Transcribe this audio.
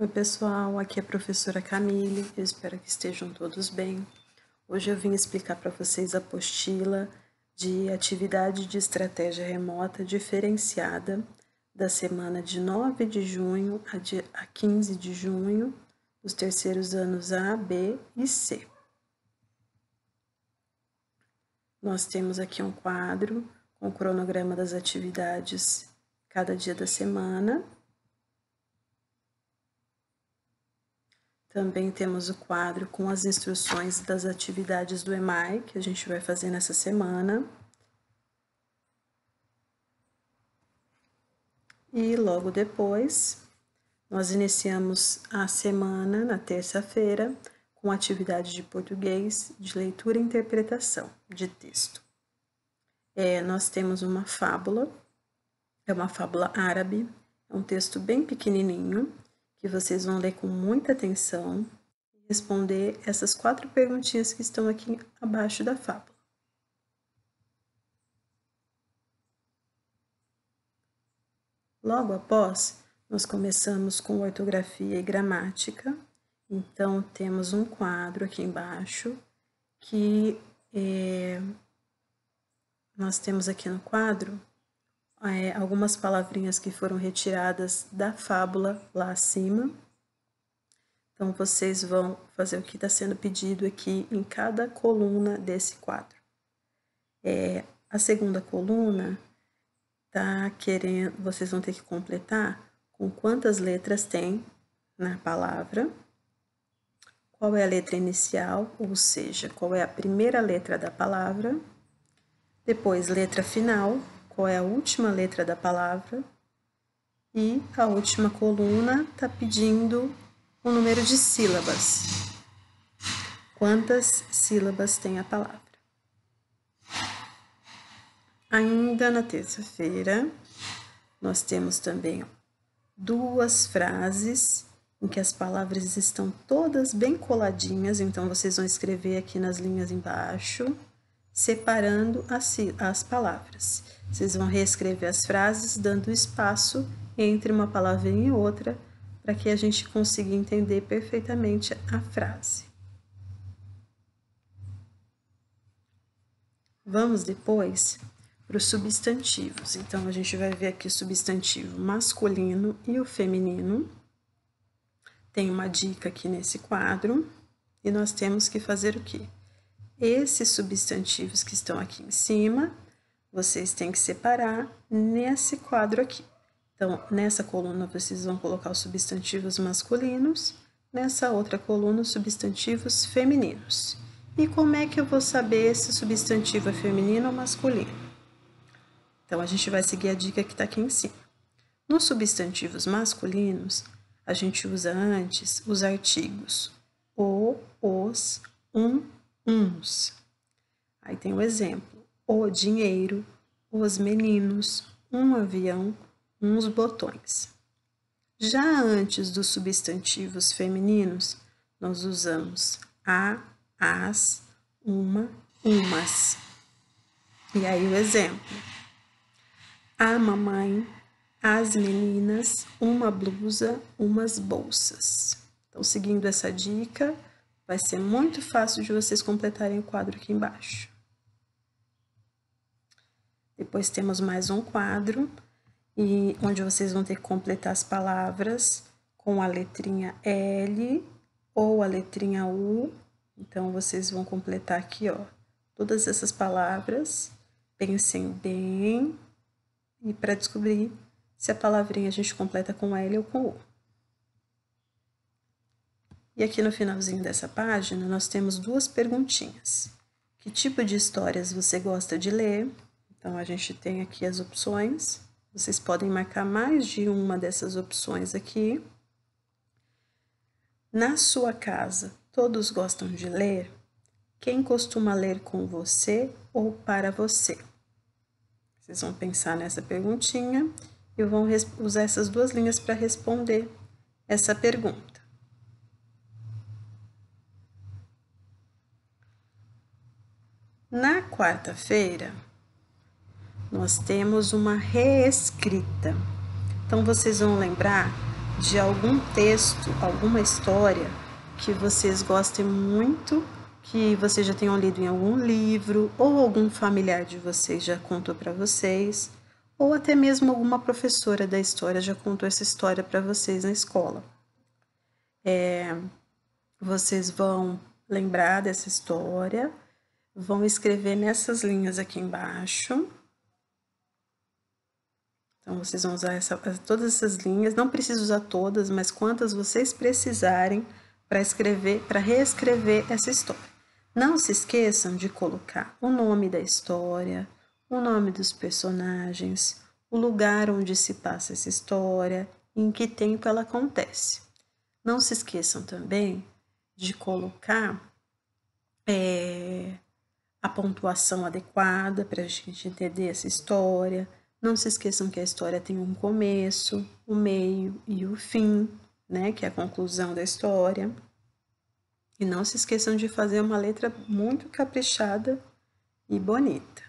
Oi pessoal, aqui é a professora Camille, eu espero que estejam todos bem. Hoje eu vim explicar para vocês a apostila de atividade de estratégia remota diferenciada da semana de 9 de junho a 15 de junho, dos terceiros anos A, B e C. Nós temos aqui um quadro com o cronograma das atividades cada dia da semana. Também temos o quadro com as instruções das atividades do EMAI, que a gente vai fazer nessa semana. E logo depois, nós iniciamos a semana, na terça-feira, com atividade de português, de leitura e interpretação de texto. Nós temos uma fábula, é uma fábula árabe, é um texto bem pequenininho, que vocês vão ler com muita atenção e responder essas 4 perguntinhas que estão aqui abaixo da fábula. Logo após, nós começamos com ortografia e gramática. Então, temos um quadro aqui embaixo que nós temos aqui no quadro algumas palavrinhas que foram retiradas da fábula lá acima. Então, vocês vão fazer o que está sendo pedido aqui em cada coluna desse quadro. A segunda coluna vocês vão ter que completar com quantas letras tem na palavra, qual é a letra inicial, ou seja, qual é a primeira letra da palavra, depois letra final, qual é a última letra da palavra, e a última coluna está pedindo o número de sílabas. Quantas sílabas tem a palavra? Ainda na terça-feira, nós temos também 2 frases em que as palavras estão todas bem coladinhas, então vocês vão escrever aqui nas linhas embaixo, separando as palavras. Vocês vão reescrever as frases, dando espaço entre uma palavrinha e outra, para que a gente consiga entender perfeitamente a frase. Vamos depois para os substantivos. Então, a gente vai ver aqui o substantivo masculino e o feminino. Tem uma dica aqui nesse quadro, e nós temos que fazer o quê? Esses substantivos que estão aqui em cima, vocês têm que separar nesse quadro aqui. Então, nessa coluna, vocês vão colocar os substantivos masculinos, nessa outra coluna, os substantivos femininos. E como é que eu vou saber se o substantivo é feminino ou masculino? Então, a gente vai seguir a dica que está aqui em cima. Nos substantivos masculinos, a gente usa antes os artigos o, os, uns. Aí tem o exemplo: o dinheiro, os meninos, um avião, uns botões. Já antes dos substantivos femininos, nós usamos a, as, uma, umas. E aí o exemplo: a mamãe, as meninas, uma blusa, umas bolsas. Então, seguindo essa dica, vai ser muito fácil de vocês completarem o quadro aqui embaixo. Depois temos mais um quadro, onde vocês vão ter que completar as palavras com a letrinha L ou a letrinha U. Então, vocês vão completar aqui, ó, todas essas palavras. Pensem bem. E para descobrir se a palavrinha a gente completa com L ou com U. E aqui no finalzinho dessa página, nós temos 2 perguntinhas. Que tipo de histórias você gosta de ler? Então, a gente tem aqui as opções. Vocês podem marcar mais de uma dessas opções aqui. Na sua casa, todos gostam de ler? Quem costuma ler com você ou para você? Vocês vão pensar nessa perguntinha e vão usar essas 2 linhas para responder essa pergunta. Na quarta-feira, nós temos uma reescrita. Então, vocês vão lembrar de algum texto, alguma história que vocês gostem muito, que vocês já tenham lido em algum livro, ou algum familiar de vocês já contou para vocês, ou até mesmo alguma professora da história já contou essa história para vocês na escola. Vocês vão lembrar dessa história, vão escrever nessas linhas aqui embaixo. Então, vocês vão usar todas essas linhas, não precisa usar todas, mas quantas vocês precisarem para escrever, para reescrever essa história. Não se esqueçam de colocar o nome da história, o nome dos personagens, o lugar onde se passa essa história, em que tempo ela acontece. Não se esqueçam também de colocar a pontuação adequada para a gente entender essa história. Não se esqueçam que a história tem um começo, o meio e o fim, né? Que é a conclusão da história. E não se esqueçam de fazer uma letra muito caprichada e bonita.